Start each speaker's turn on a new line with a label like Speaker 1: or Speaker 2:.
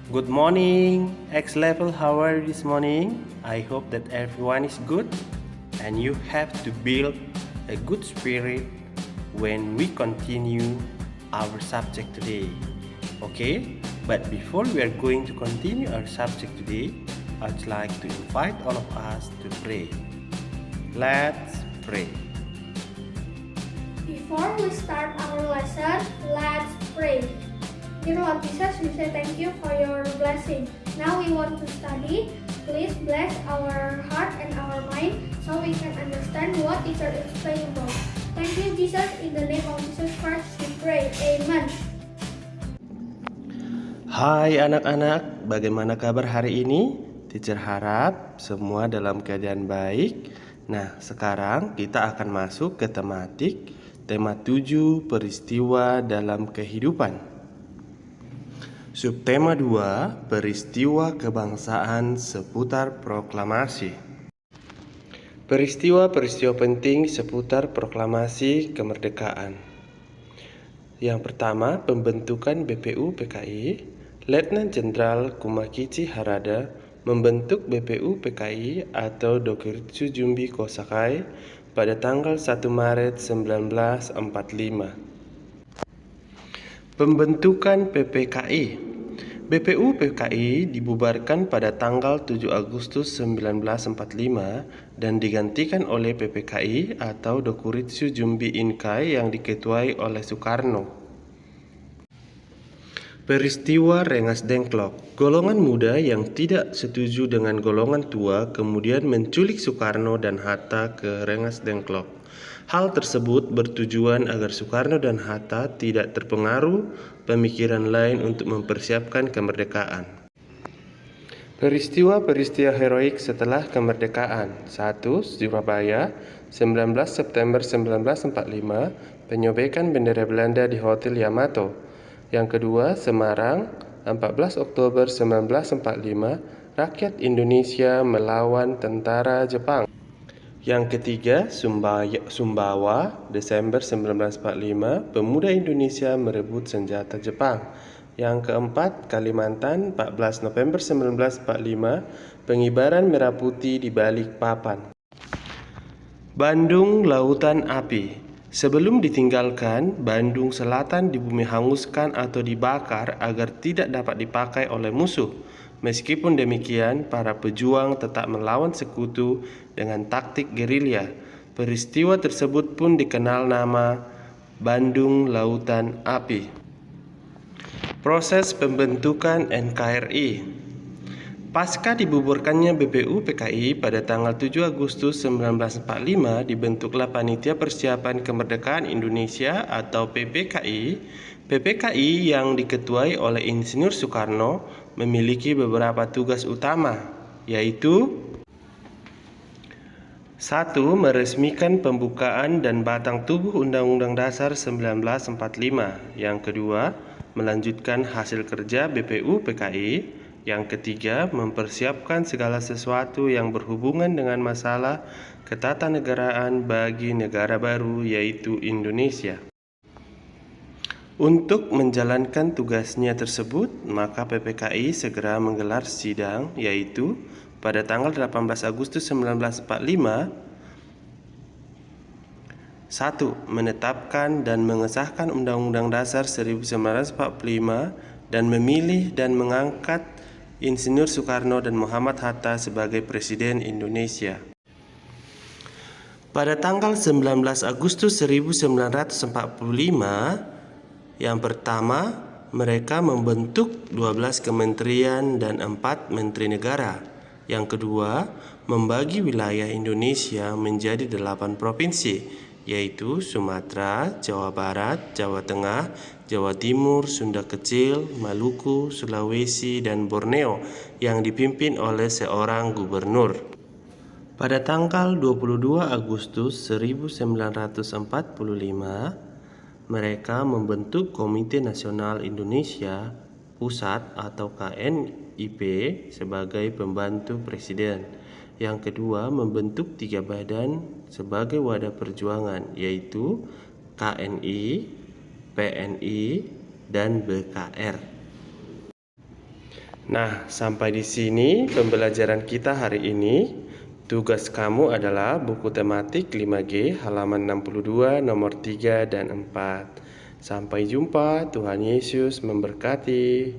Speaker 1: Good morning, X level. How are you this morning? I hope that everyone is good and you have to build a good spirit when we continue our subject today. Okay, but before we are going to continue our subject today, I'd like to invite all of us to pray. Let's pray.
Speaker 2: Before we start our lesson, let's pray. Dear Lord Jesus, we say thank you for your blessing. Now we want to study. Please bless our heart and our mind so we can understand what teacher is praying about. Thank you, Jesus. In the name of Jesus Christ, we pray. Amen.
Speaker 1: Hai anak-anak, bagaimana kabar hari ini? Teacher harap semua dalam keadaan baik. Nah, sekarang kita akan masuk ke tematik tema 7 peristiwa dalam kehidupan. Subtema 2, peristiwa kebangsaan seputar proklamasi. Peristiwa-peristiwa penting seputar proklamasi kemerdekaan. Yang pertama, pembentukan BPU PKI. Letnan Jenderal Kumakichi Harada membentuk BPU PKI atau Dokuritsu Jumbi Kosakai pada tanggal 1 Maret 1945. Pembentukan PPKI. BPU PKI dibubarkan pada tanggal 7 Agustus 1945 dan digantikan oleh PPKI atau Dokuritsu Jumbi Inkai yang diketuai oleh Soekarno. Peristiwa Rengas Dengklok. Golongan muda yang tidak setuju dengan golongan tua kemudian menculik Soekarno dan Hatta ke Rengas Dengklok. Hal tersebut bertujuan agar Soekarno dan Hatta tidak terpengaruh pemikiran lain untuk mempersiapkan kemerdekaan. Peristiwa-peristiwa heroik setelah kemerdekaan. 1. Surabaya, 19 September 1945, penyobekan bendera Belanda di Hotel Yamato. Yang kedua, Semarang, 14 Oktober 1945, rakyat Indonesia melawan tentara Jepang. Yang ketiga, Sumbawa, Desember 1945, pemuda Indonesia merebut senjata Jepang. Yang keempat, Kalimantan, 14 November 1945, pengibaran merah putih di Balikpapan. Bandung Lautan Api. Sebelum ditinggalkan, Bandung Selatan dibumi hanguskan atau dibakar agar tidak dapat dipakai oleh musuh. Meskipun demikian, para pejuang tetap melawan sekutu dengan taktik gerilya. Peristiwa tersebut pun dikenal nama Bandung Lautan Api. Proses pembentukan NKRI. Pasca dibubarkannya BPU PKI pada tanggal 7 Agustus 1945, dibentuklah Panitia Persiapan Kemerdekaan Indonesia atau PPKI. PPKI yang diketuai oleh Insinyur Soekarno memiliki beberapa tugas utama, yaitu 1. Meresmikan pembukaan dan batang tubuh Undang-Undang Dasar 1945. Yang kedua, melanjutkan hasil kerja BPU PKI. Yang ketiga, mempersiapkan segala sesuatu yang berhubungan dengan masalah ketatanegaraan bagi negara baru, yaitu Indonesia. Untuk menjalankan tugasnya tersebut, maka PPKI segera menggelar sidang, yaitu pada tanggal 18 Agustus 1945. 1. Menetapkan dan mengesahkan Undang-Undang Dasar 1945 dan memilih dan mengangkat Insinyur Soekarno dan Muhammad Hatta sebagai Presiden Indonesia. Pada tanggal 19 Agustus 1945, yang pertama, mereka membentuk 12 kementerian dan 4 menteri negara. Yang kedua, membagi wilayah Indonesia menjadi 8 provinsi, yaitu Sumatera, Jawa Barat, Jawa Tengah, Jawa Timur, Sunda Kecil, Maluku, Sulawesi, dan Borneo yang dipimpin oleh seorang gubernur. Pada tanggal 22 Agustus 1945, mereka membentuk Komite Nasional Indonesia Pusat atau KNIP sebagai pembantu presiden. Yang kedua, membentuk 3 badan sebagai wadah perjuangan, yaitu KNI, PNI, dan BKR. Nah, sampai di sini pembelajaran kita hari ini. Tugas kamu adalah buku tematik 5G halaman 62 nomor 3 dan 4. Sampai jumpa, Tuhan Yesus memberkati.